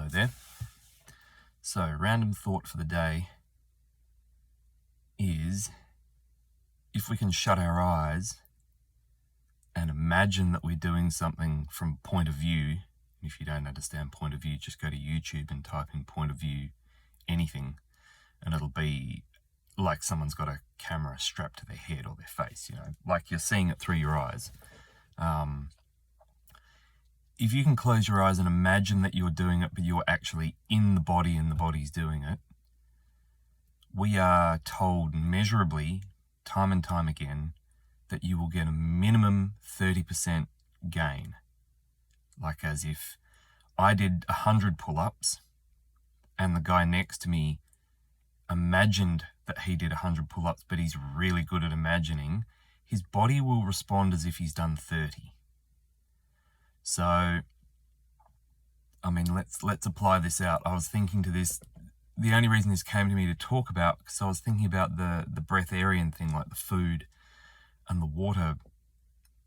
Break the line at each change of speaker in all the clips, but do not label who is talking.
Hello there. So, random thought for the day is, if we can shut our eyes and imagine that we're doing something from point of view. If you don't understand point of view, just go to YouTube and type in point of view anything, and it'll be like someone's got a camera strapped to their head or their face, like you're seeing it through your eyes. If you can close your eyes and imagine that you're doing it, but you're actually in the body and the body's doing it, we are told measurably, time and time again, that you will get a minimum 30% gain. Like as if I did 100 pull-ups and the guy next to me imagined that he did 100 pull-ups, but he's really good at imagining, his body will respond as if he's done 30. So, let's apply this out. I was thinking to this, the only reason this came to me to talk about, because I was thinking about the breatharian thing, like the food and the water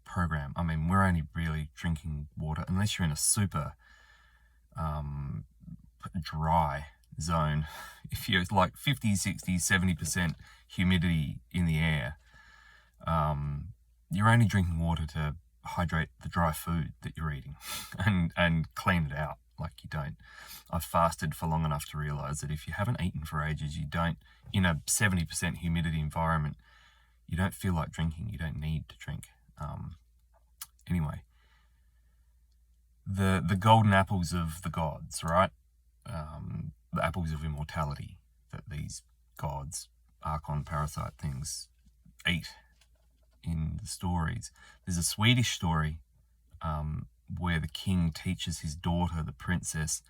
program. We're only really drinking water, unless you're in a super dry zone. If you're like 50, 60, 70% humidity in the air, you're only drinking water to hydrate the dry food that you're eating and clean it out. Like you don't. I've fasted for long enough to realize that if you haven't eaten for ages, you don't, in a 70% humidity environment, you don't feel like drinking. You don't need to drink. Anyway, the golden apples of the gods, right? The apples of immortality that these gods, Archon, parasite things, eat in the stories. There's a Swedish story where the king teaches his daughter, the princess,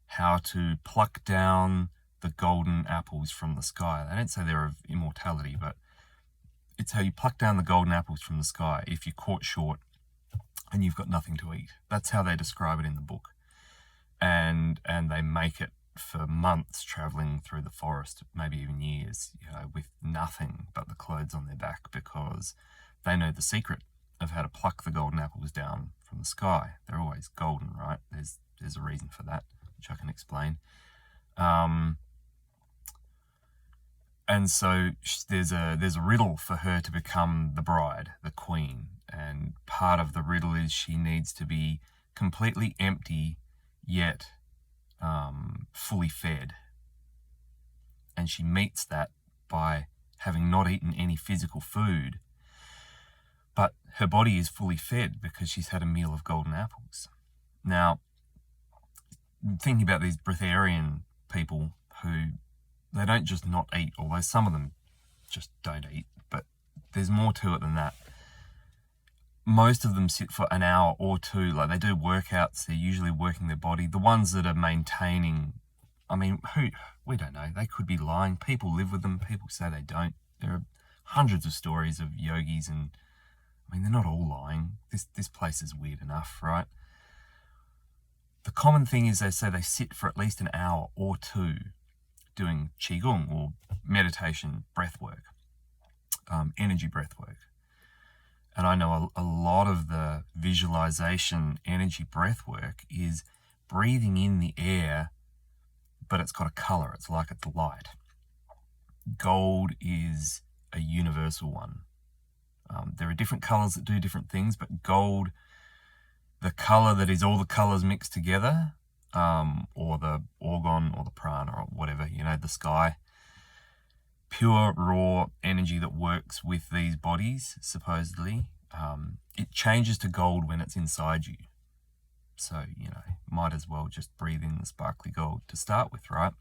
how to pluck down the golden apples from the sky. They don't say they're of immortality, but it's how you pluck down the golden apples from the sky if you're caught short and you've got nothing to eat. That's how they describe it in the book. And they make it for months, traveling through the forest, maybe even years, with nothing but the clothes on their back, because they know the secret of how to pluck the golden apples down from the sky. They're always golden, right? There's a reason for that, which I can explain. And so there's a riddle for her to become the bride, the queen. And part of the riddle is she needs to be completely empty, yet fully fed. And she meets that by having not eaten any physical food, but her body is fully fed because she's had a meal of golden apples. Now, thinking about these breatharian people who, they don't just not eat, although some of them just don't eat, but there's more to it than that. Most of them sit for an hour or two, like they do workouts, they're usually working their body. The ones that are maintaining, we don't know, they could be lying. People live with them, people say they don't. There are hundreds of stories of yogis, and they're not all lying. This place is weird enough, right? The common thing is they say they sit for at least an hour or two doing qigong, or meditation breath work, energy breath work. And I know a lot of the visualization energy breath work is breathing in the air, but it's got a color. It's like it's light. Gold is a universal one. There are different colors that do different things, but gold, the color that is all the colors mixed together, or the organ or the prana or whatever, the sky, pure raw energy that works with these bodies, supposedly, it changes to gold when it's inside you. So, might as well just breathe in the sparkly gold to start with, right?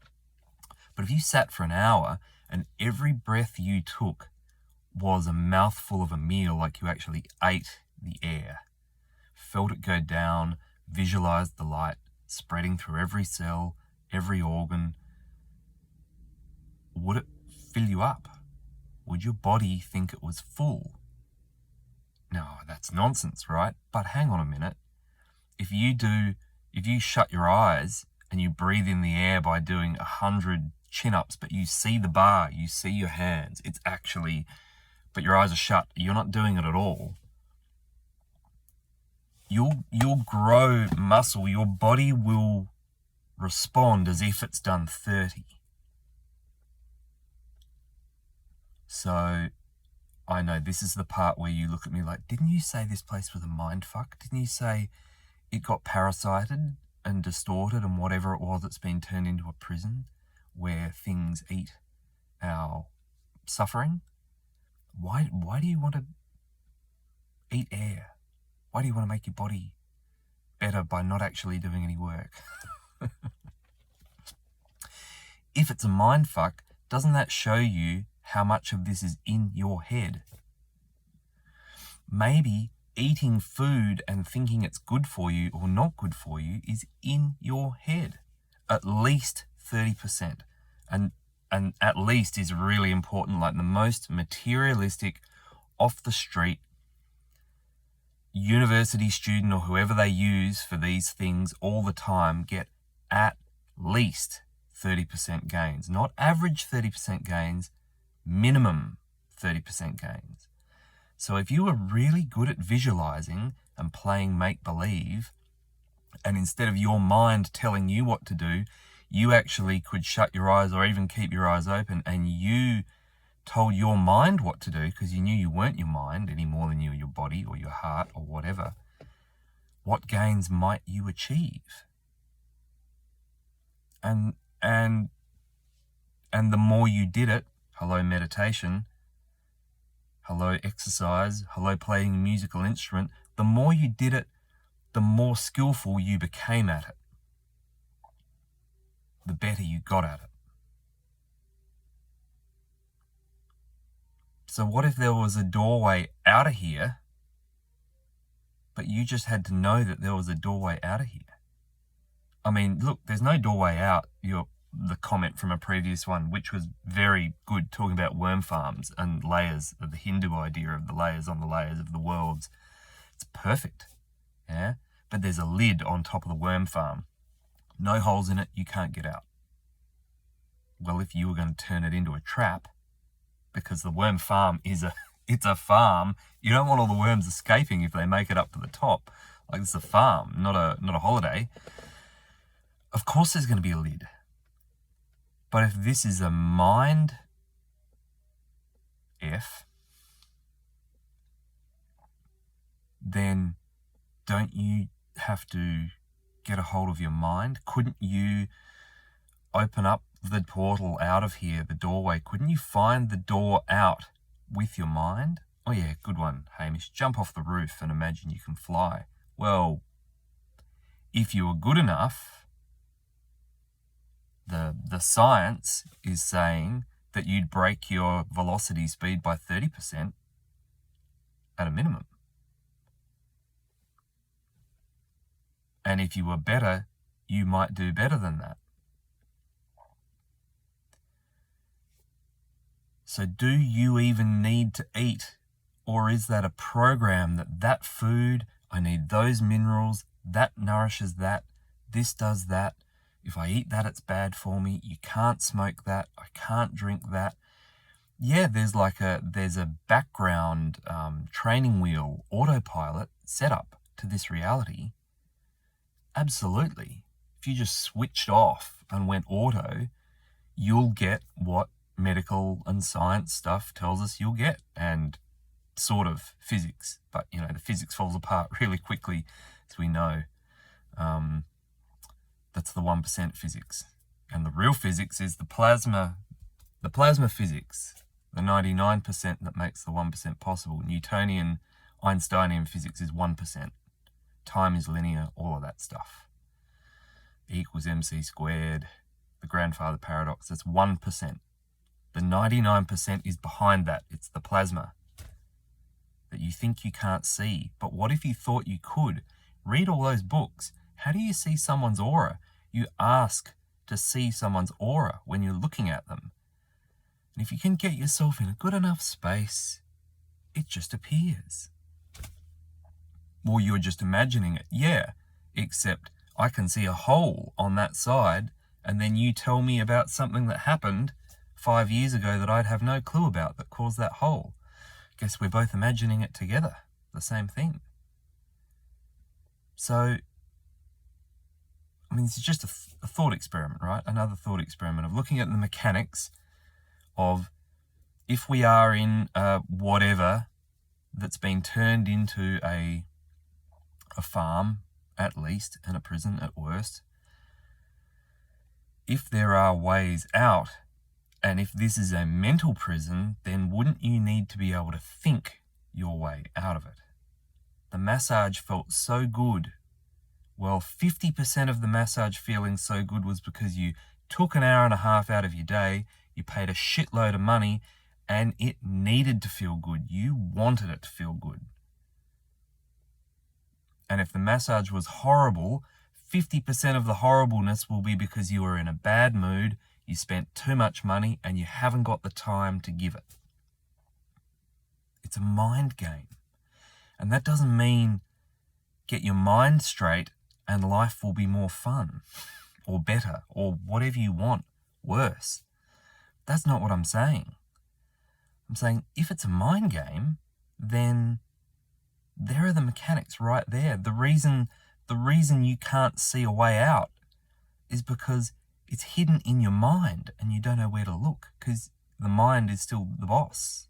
But if you sat for an hour and every breath you took was a mouthful of a meal, like you actually ate the air, felt it go down, visualized the light spreading through every cell, every organ, would it fill you up? Would your body think it was full? No, that's nonsense, right? But hang on a minute. If you shut your eyes and you breathe in the air by doing 100 chin-ups, but you see the bar, you see your hands, but your eyes are shut, you're not doing it at all, you'll grow muscle. Your body will respond as if it's done 30. So I know this is the part where you look at me like, didn't you say this place was a mind fuck? Didn't you say it got parasited and distorted and whatever it was, it's been turned into a prison where things eat our suffering? Why do you want to eat air? Why do you want to make your body better by not actually doing any work? If it's a mind fuck, doesn't that show you how much of this is in your head? Maybe eating food and thinking it's good for you or not good for you is in your head. At least 30%. And at least is really important. Like the most materialistic, off the street university student or whoever they use for these things all the time get at least 30% gains. Not average 30% gains, minimum 30% gains. So if you were really good at visualizing and playing make-believe, and instead of your mind telling you what to do, you actually could shut your eyes or even keep your eyes open and you told your mind what to do because you knew you weren't your mind any more than you were your body or your heart or whatever, what gains might you achieve? And the more you did it, hello meditation, hello exercise, hello playing a musical instrument, the more you did it, the more skillful you became at it. The better you got at it. So what if there was a doorway out of here, but you just had to know that there was a doorway out of here? I mean, look, there's no doorway out. The comment from a previous one, which was very good, talking about worm farms and layers, of the Hindu idea of the layers on the layers of the worlds. It's perfect, yeah? But there's a lid on top of the worm farm. No holes in it, you can't get out. Well, if you were going to turn it into a trap, because the worm farm it's a farm, you don't want all the worms escaping if they make it up to the top. Like, it's a farm, not a holiday. Of course there's going to be a lid. But if this is a mind F, then don't you have to get a hold of your mind? Couldn't you open up the portal out of here, the doorway? Couldn't you find the door out with your mind? Oh yeah, good one, Hamish. Jump off the roof and imagine you can fly. Well, if you were good enough, the science is saying that you'd break your velocity speed by 30% at a minimum. And if you were better, you might do better than that. So do you even need to eat? Or is that a program that food, I need those minerals, that nourishes that, this does that. If I eat that, it's bad for me. You can't smoke that. I can't drink that. Yeah, there's a background training wheel autopilot set up to this reality. Absolutely. If you just switched off and went auto, you'll get what medical and science stuff tells us you'll get, and sort of physics. But, the physics falls apart really quickly, as we know. That's the 1% physics. And the real physics is the plasma physics, the 99% that makes the 1% possible. Newtonian, Einsteinian physics is 1%. Time is linear, all of that stuff. E equals mc squared, the grandfather paradox, that's 1%. The 99% is behind that. It's the plasma that you think you can't see. But what if you thought you could? Read all those books. How do you see someone's aura? You ask to see someone's aura when you're looking at them. And if you can get yourself in a good enough space, it just appears. Or you're just imagining it. Yeah, except I can see a hole on that side, and then you tell me about something that happened 5 years ago that I'd have no clue about that caused that hole. Guess we're both imagining it together, the same thing. So, mean, this is just a thought experiment, right? Another thought experiment of looking at the mechanics of if we are in whatever that's been turned into a farm, at least, and a prison at worst. If there are ways out, and if this is a mental prison, then wouldn't you need to be able to think your way out of it? The massage felt so good. Well, 50% of the massage feeling so good was because you took an hour and a half out of your day, you paid a shitload of money, and it needed to feel good. You wanted it to feel good. And if the massage was horrible, 50% of the horribleness will be because you were in a bad mood, you spent too much money, and you haven't got the time to give it. It's a mind game. And that doesn't mean get your mind straight and life will be more fun or better or whatever you want, worse. That's not what I'm saying. I'm saying if it's a mind game, then there are the mechanics right there. The reason you can't see a way out is because it's hidden in your mind and you don't know where to look because the mind is still the boss.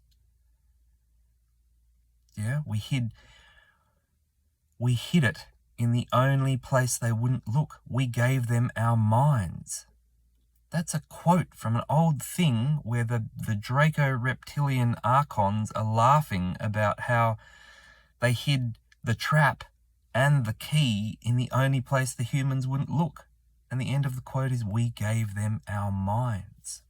Yeah, we hid it in the only place they wouldn't look. We gave them our minds. That's a quote from an old thing where the Draco-Reptilian Archons are laughing about how they hid the trap and the key in the only place the humans wouldn't look. And the end of the quote is, we gave them our minds.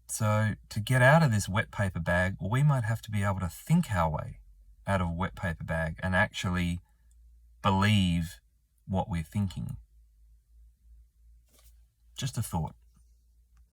So to get out of this wet paper bag, we might have to be able to think our way out of a wet paper bag and actually believe what we're thinking. Just a thought.